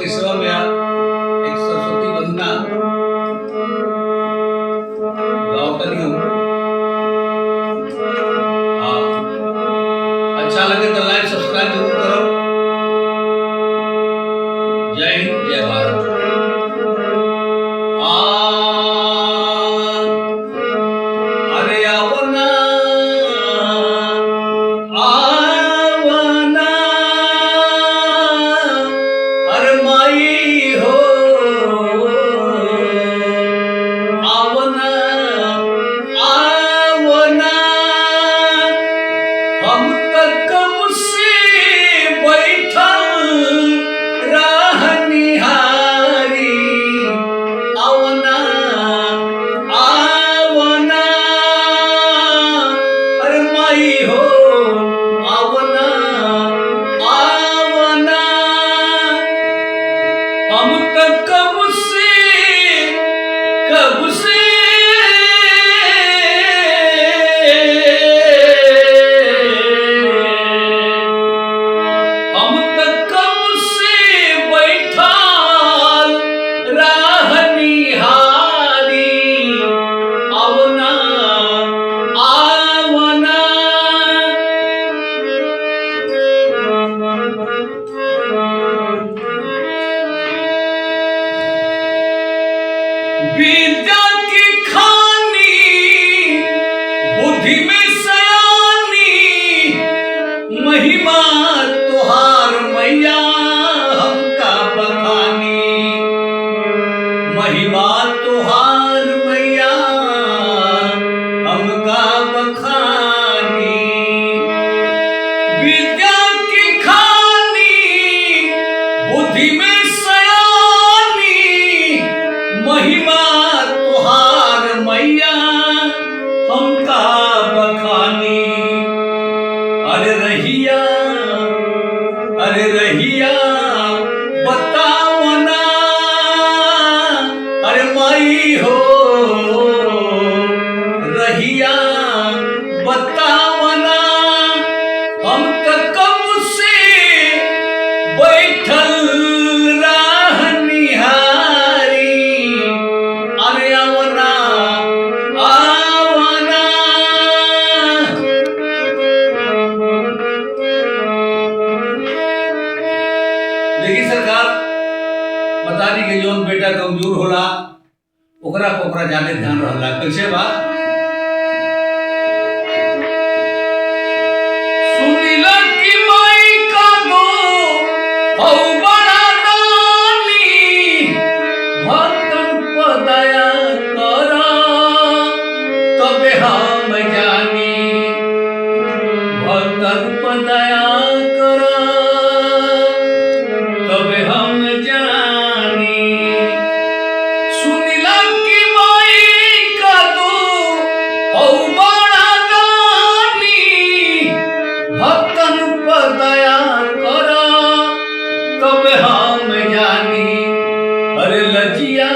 की सेवा में एक सरस्वती वंदना गाँव का नियम। अच्छा लगे तो लाइक सब्सक्राइब जरूर करो। जय हिंद, जय भारत। अरे आवना आवना अरे माई हो आवना आवना हम तक मुझसे बैठल राह निहारी आवना आवना अरे माई हो आवना आवना हम तक कब से हम तक कब से बैठल राह निहारी आवना आवना विद्या की खानी बुद्धि में सयानी महिमा तुहार मैया हमका बखानी महिमा तुहार मैया हमका बखानी विद्या की खानी बुद्धि में सयानी महिमा तुहार मैया हमका बखानी अरे रहिया बतावना अरे माई हो रहिया बतावना हम तक कब से बैठल राह निहारी अरे आवना आवना देखी सरकार बता दी कि जौन बेटा कमजोर होला ओकरा पर ओकरा ज्यादा ध्यान रहला। कैसे बा सुनिला की माई का दो हौ बड़ा दानी भक्तन पर दया करा तबे हम जानी भक्तन पर दया करा तबे हम जानी सुनिला की माई का दो हौ बड़ा दानी भक्तन पर दया करा तबे हम जानी अरे लजिया